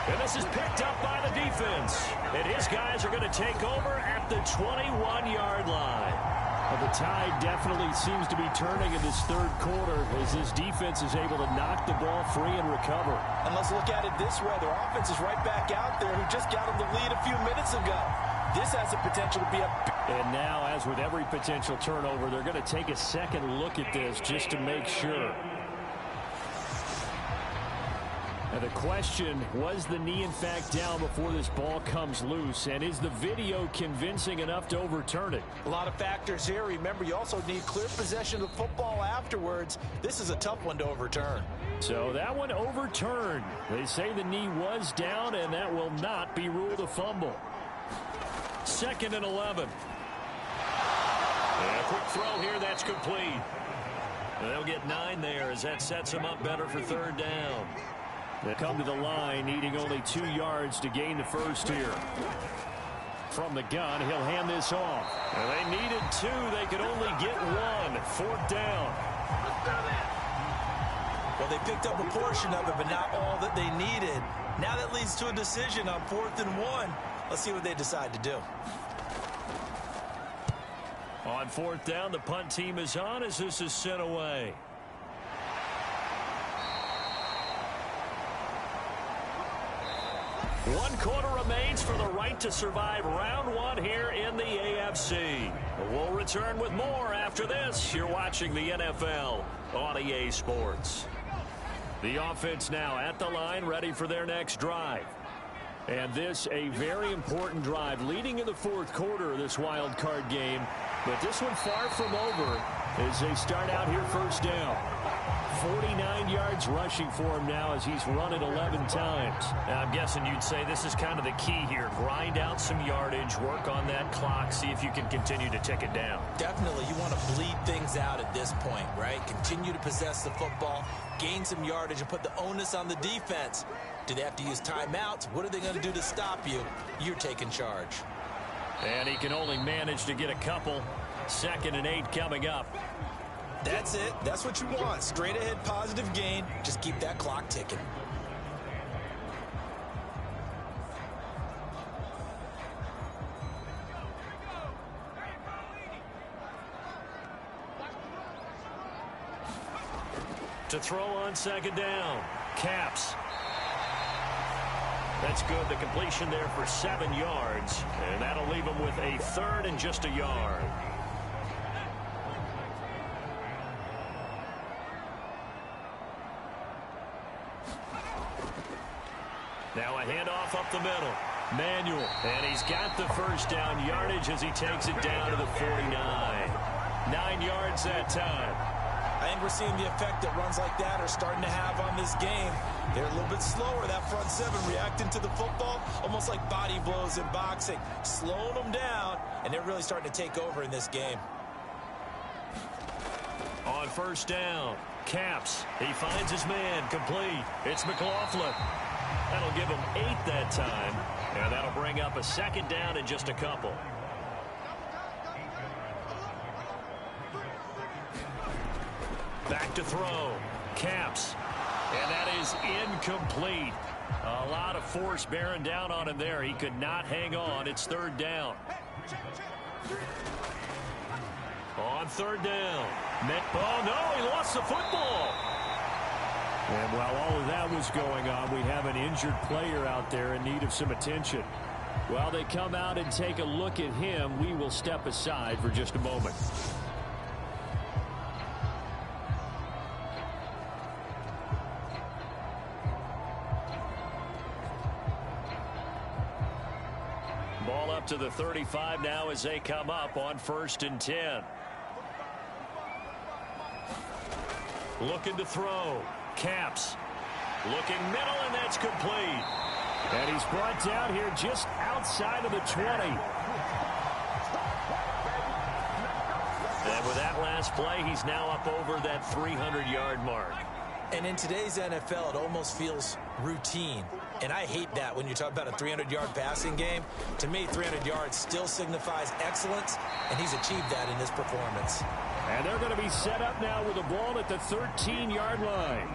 And this is picked up by the defense. And his guys are going to take over at the 21-yard line. Well, the tide definitely seems to be turning in this third quarter as this defense is able to knock the ball free and recover. And let's look at it this way. Their offense is right back out there who just got them the lead a few minutes ago. This has the potential to be a... And now, as with every potential turnover, they're going to take a second look at this just to make sure. Now the question, was the knee in fact down before this ball comes loose? And is the video convincing enough to overturn it? A lot of factors here. Remember, you also need clear possession of the football afterwards. This is a tough one to overturn. So that one overturned. They say the knee was down, and that will not be ruled a fumble. 2nd and 11. And a quick throw here, that's complete. They'll get 9 there as that sets them up better for third down. They come to the line, needing only 2 yards to gain the first here. From the gun, he'll hand this off. And they needed 2. They could only get 1. 4th down. Well, they picked up a portion of it, but not all that they needed. Now that leads to a decision on 4th and 1. Let's see what they decide to do. On 4th down, the punt team is on as this is sent away. One quarter remains for the right to survive round 1 here in the AFC. We'll return with more after this. You're watching the NFL on EA Sports. The offense now at the line, ready for their next drive. And this a very important drive leading in the 4th quarter of this wild card game. But this one far from over as they start out here first down. 49 yards rushing for him now as he's run it 11 times. Now, I'm guessing you'd say this is kind of the key here. Grind out some yardage, work on that clock, see if you can continue to tick it down. Definitely, you want to bleed things out at this point, right? Continue to possess the football, gain some yardage, and put the onus on the defense. Do they have to use timeouts? What are they going to do to stop you? You're taking charge. And he can only manage to get a couple. 2nd and 8 coming up. That's it. That's what you want. Straight ahead positive gain. Just keep that clock ticking. To throw on 2nd down. Caps. That's good. The completion there for 7 yards. And that'll leave him with a 3rd and just a yard. the middle. Manuel, and he's got the first down yardage as he takes it down to the 49. 9 yards that time. I think we're seeing the effect that runs like that are starting to have on this game. They're a little bit slower, that front seven, reacting to the football, almost like body blows in boxing, slowing them down, and they're really starting to take over in this game. On first down, Caps. He finds his man, complete. It's McLaughlin. That'll give him 8 that time, and that'll bring up a second down in just a couple. Back to throw. Caps. And that is incomplete. A lot of force bearing down on him there. He could not hang on. It's third down. On third down. Oh, no, he lost the football. And while all of that was going on, we have an injured player out there in need of some attention. While they come out and take a look at him, we will step aside for just a moment. Ball up to the 35 now as they come up on 1st and 10. Looking to throw. Caps. Looking middle, and that's complete. And he's brought down here just outside of the 20. And with that last play, he's now up over that 300-yard mark. And in today's NFL, it almost feels routine. And I hate that when you talk about a 300-yard passing game. To me, 300 yards still signifies excellence, and he's achieved that in his performance. And they're going to be set up now with the ball at the 13-yard line.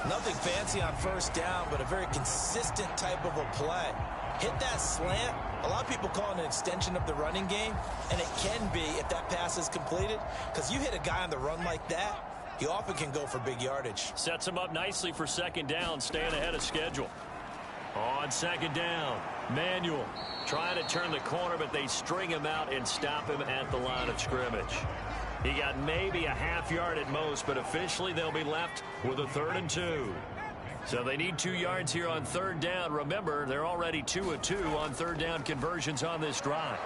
Nothing fancy on first down, but a very consistent type of a play. Hit that slant. A lot of people call it an extension of the running game, and it can be if that pass is completed, because you hit a guy on the run like that, he often can go for big yardage. Sets him up nicely for second down, staying ahead of schedule. On second down, Manuel trying to turn the corner, but they string him out and stop him at the line of scrimmage. He got maybe a half yard at most, but officially they'll be left with a 3rd and 2. So they need 2 yards here on third down. Remember, they're already 2 of 2 on third down conversions on this drive.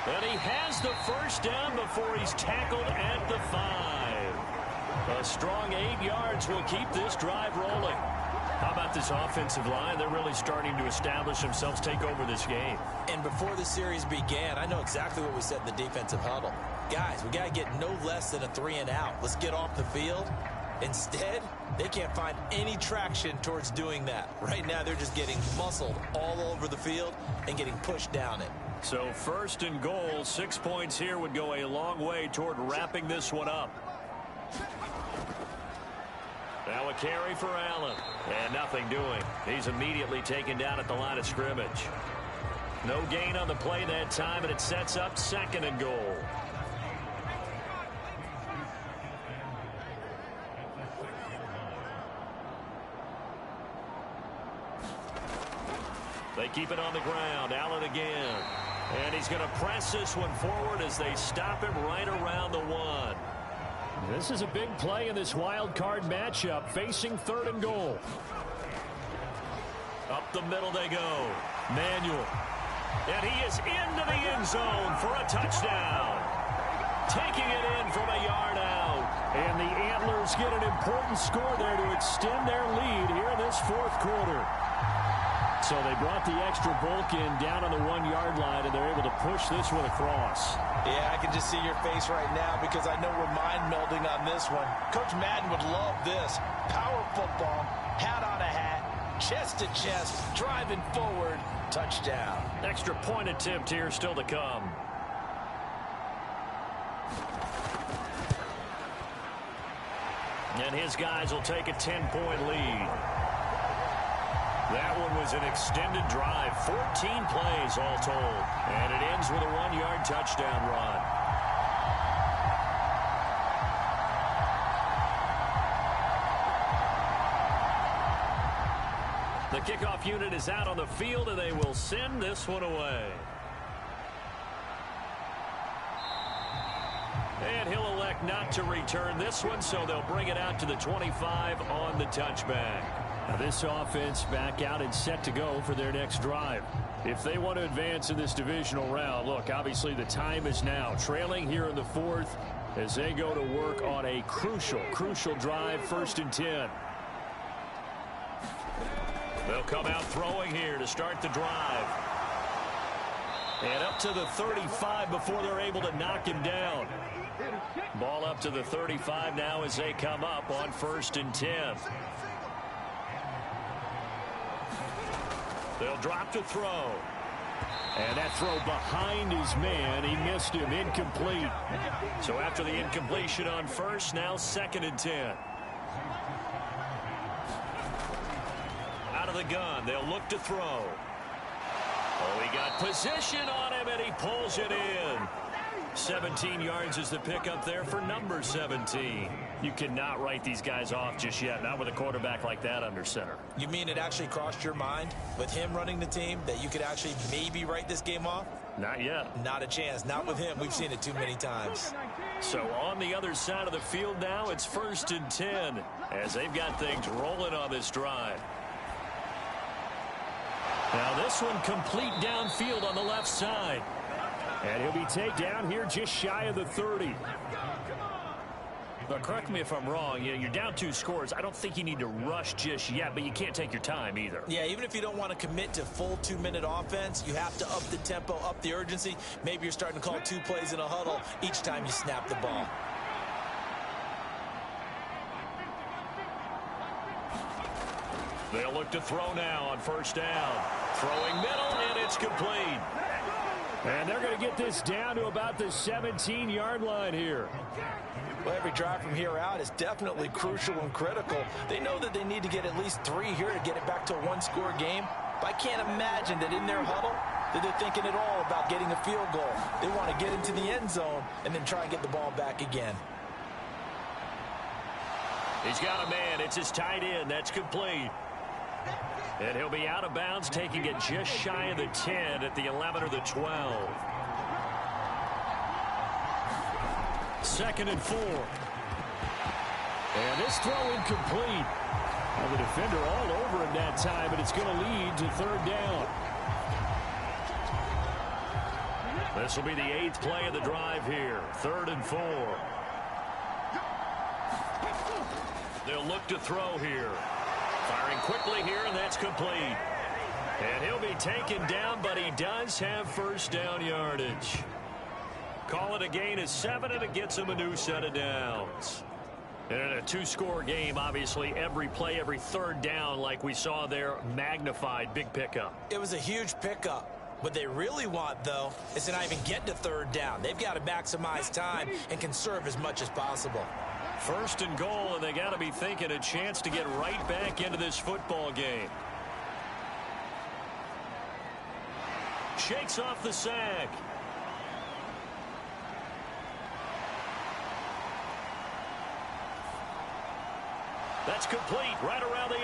And he has the first down before he's tackled at the 5. A strong 8 yards will keep this drive rolling. How about this offensive line? They're really starting to establish themselves, take over this game. And before the series began, I know exactly what we said in the defensive huddle. Guys, we got to get no less than a 3 and out. Let's get off the field. Instead, they can't find any traction towards doing that. Right now, they're just getting muscled all over the field and getting pushed down it. So 1st and goal, 6 points here would go a long way toward wrapping this one up. Now a carry for Allen. And nothing doing. He's immediately taken down at the line of scrimmage. No gain on the play that time, and it sets up 2nd and goal. They keep it on the ground. Allen again. And he's going to press this one forward as they stop him right around the 1. This is a big play in this wild card matchup, facing 3rd and goal. Up the middle they go. Manuel. And he is into the end zone for a touchdown. Taking it in from a yard out. And the Antlers get an important score there to extend their lead here in this 4th quarter. So they brought the extra bulk in down on the 1-yard line, and they're able to push this one across. Yeah, I can just see your face right now because I know we're mind melding on this one. Coach Madden would love this. Power football, hat on a hat, chest to chest, driving forward, touchdown. Extra point attempt here still to come. And his guys will take a 10-point lead. That one was an extended drive, 14 plays all told. And it ends with a 1-yard touchdown run. The kickoff unit is out on the field, and they will send this one away. And he'll elect not to return this one, so they'll bring it out to the 25 on the touchback. Now this offense back out and set to go for their next drive. If they want to advance in this divisional round, look, obviously the time is now. Trailing here in the fourth as they go to work on a crucial drive, 1st and 10. They'll come out throwing here to start the drive. And up to the 35 before they're able to knock him down. Ball up to the 35 now as they come up on 1st and 10. They'll drop to throw. And that throw behind his man. He missed him. Incomplete. So after the incompletion on 1st, now 2nd and 10. Out of the gun. They'll look to throw. Oh, he got position on him, and he pulls it in. 17 yards is the pickup there for number 17. You cannot write these guys off just yet, not with a quarterback like that under center. You mean it actually crossed your mind with him running the team that you could actually maybe write this game off? Not yet. Not a chance. Not with him. We've seen it too many times. So on the other side of the field now, it's 1st and 10 as they've got things rolling on this drive. Now this one complete downfield on the left side. And he'll be taken down here just shy of the 30. But correct me if I'm wrong. You're down 2 scores. I don't think you need to rush just yet, but you can't take your time either. Yeah, even if you don't want to commit to full 2-minute offense, you have to up the tempo, up the urgency. Maybe you're starting to call 2 plays in a huddle each time you snap the ball. They'll look to throw now on 1st down. Throwing middle, and it's complete. And they're going to get this down to about the 17-yard line here. Well, every drive from here out is definitely crucial and critical. They know that they need to get at least 3 here to get it back to a 1-score game. But I can't imagine that in their huddle that they're thinking at all about getting a field goal. They want to get into the end zone and then try and get the ball back again. He's got a man. It's his tight end. That's complete. And he'll be out of bounds, taking it just shy of the 10 at the 11 or the 12. 2nd and 4. And this throw incomplete. Well, the defender all over him that time, but it's going to lead to 3rd down. This will be the 8th play of the drive here. 3rd and 4. They'll look to throw here. Firing quickly here, and that's complete. And he'll be taken down, but he does have 1st down yardage. Call it a gain of 7, and it gets him a new set of downs. And in a 2-score game, obviously, every play, every 3rd down, like we saw there, magnified. Big pickup. It was a huge pickup. What they really want, though, is to not even get to 3rd down. They've got to maximize time and conserve as much as possible. 1st and goal, and they got to be thinking a chance to get right back into this football game. Shakes off the sack. That's complete right around the 8.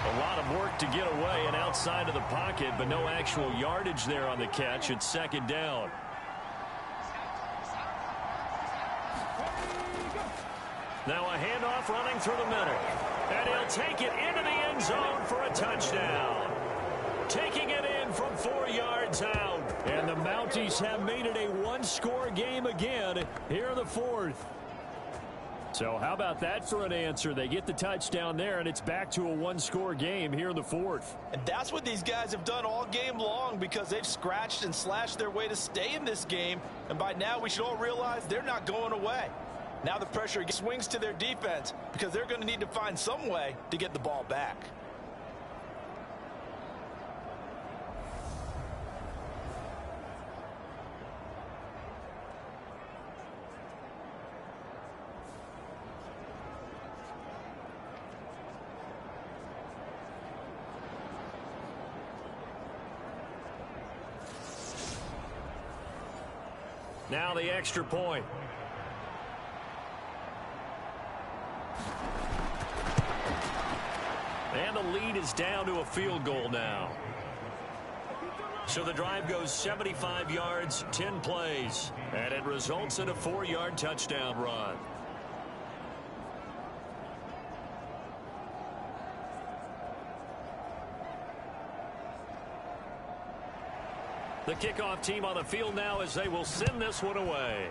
A lot of work to get away and outside of the pocket, but no actual yardage there on the catch. It's 2nd down. Now a handoff running through the middle. And he'll take it into the end zone for a touchdown. Taking it in from 4 yards out. And the Mounties have made it a 1-score game again here in the 4th. So how about that for an answer? They get the touchdown there, and it's back to a 1-score game here in the 4th. And that's what these guys have done all game long, because they've scratched and slashed their way to stay in this game. And by now we should all realize they're not going away. Now the pressure swings to their defense, because they're going to need to find some way to get the ball back. Now the extra point. And the lead is down to a field goal now. So the drive goes 75 yards, 10 plays, and it results in a 4-yard touchdown run. The kickoff team on the field now as they will send this one away.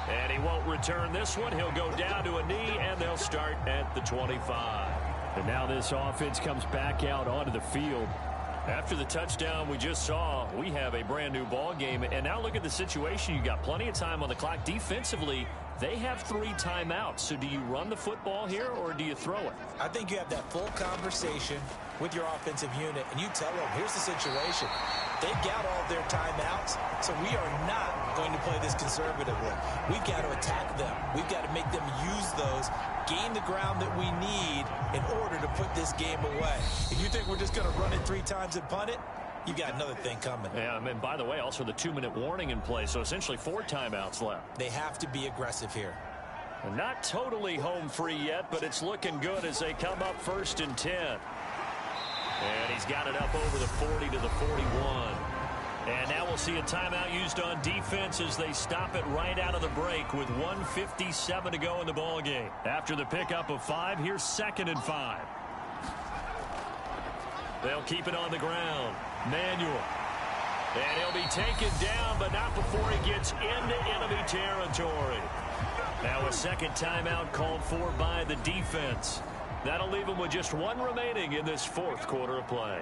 And he won't return this one. He'll go down to a knee, and they'll start at the 25. And now this offense comes back out onto the field. After the touchdown we just saw, we have a brand new ball game. And now look at the situation. You got plenty of time on the clock. Defensively, they have 3 timeouts. So do you run the football here or do you throw it? I think you have that full conversation with your offensive unit, and you tell them, here's the situation. They've got all of their timeouts, so we are not going to play this conservatively. We've got to attack them. We've got to make them use those, gain the ground that we need in order to put this game away. If you think we're just going to run it 3 times and punt it, you got another thing coming. Yeah, and by the way, also the 2-minute warning in play, so essentially 4 timeouts left. They have to be aggressive here. And not totally home free yet, but it's looking good as they come up 1st and 10. And he's got it up over the 40 to the 41. And now we'll see a timeout used on defense as they stop it right out of the break with 1:57 to go in the ball game. After the pickup of 5, here's 2nd and 5. They'll keep it on the ground. Manuel. And he'll be taken down, but not before he gets into enemy territory. Now a second timeout called for by the defense. That'll leave them with just 1 remaining in this 4th quarter of play.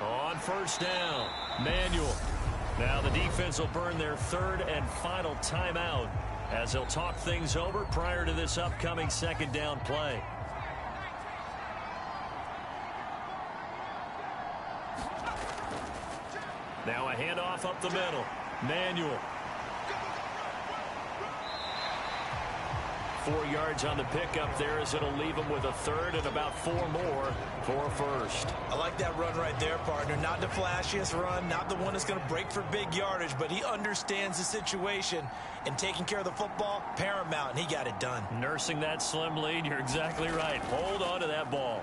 On 1st down, Manuel. Now the defense will burn their 3rd and final timeout as they'll talk things over prior to this upcoming 2nd down play. Now a handoff up the middle. Manuel. 4 yards on the pickup there as it'll leave him with a 3rd and about 4 more for a 1st. I like that run right there, partner. Not the flashiest run, not the one that's going to break for big yardage, but he understands the situation, and taking care of the football, paramount, and he got it done. Nursing that slim lead, you're exactly right. Hold on to that ball.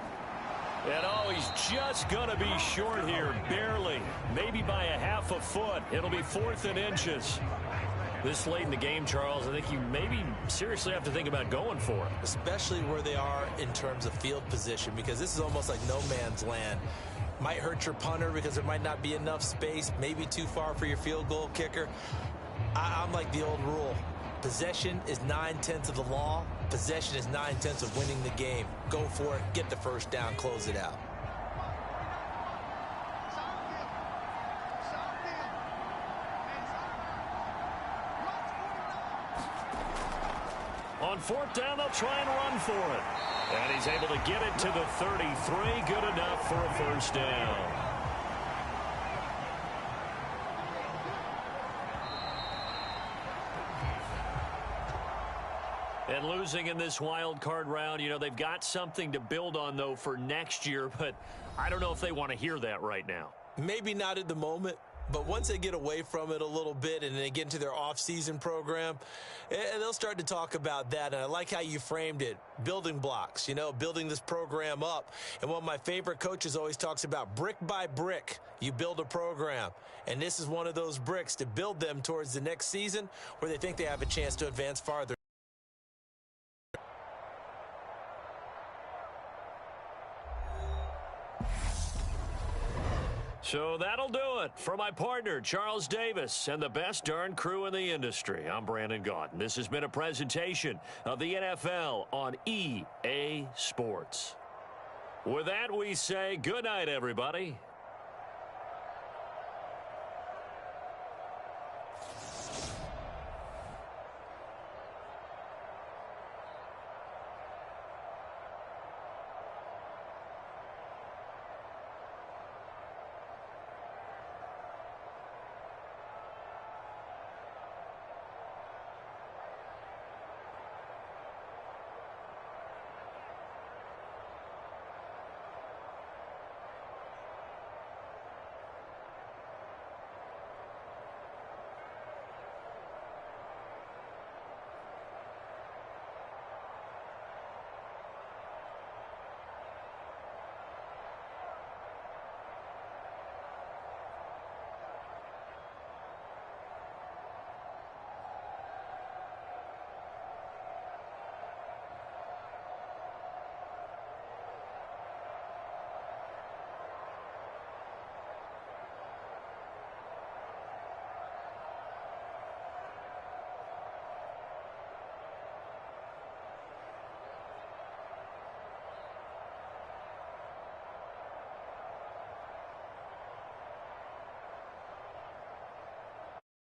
And oh, he's just going to be short here, barely, maybe by a half a foot. It'll be 4th and inches. This late in the game, Charles, I think you maybe seriously have to think about going for it. Especially where they are in terms of field position, because this is almost like no man's land. Might hurt your punter because there might not be enough space, maybe too far for your field goal kicker. I'm like the old rule. Possession is 9/10 of the law. Possession is 9/10 of winning the game. Go for it, get the 1st down, close it out. On 4th down, they'll try and run for it. And he's able to get it to the 33. Good enough for a 1st down. And losing in this wild card round, you know, they've got something to build on, though, for next year. But I don't know if they want to hear that right now. Maybe not at the moment. But once they get away from it a little bit and they get into their off-season program, they'll start to talk about that. And I like how you framed it, building blocks, you know, building this program up. And one of my favorite coaches always talks about brick by brick, you build a program. And this is one of those bricks to build them towards the next season where they think they have a chance to advance farther. So that'll do it for my partner, Charles Davis, and the best darn crew in the industry. I'm Brandon Gaudin. This has been a presentation of the NFL on EA Sports. With that, we say good night, everybody,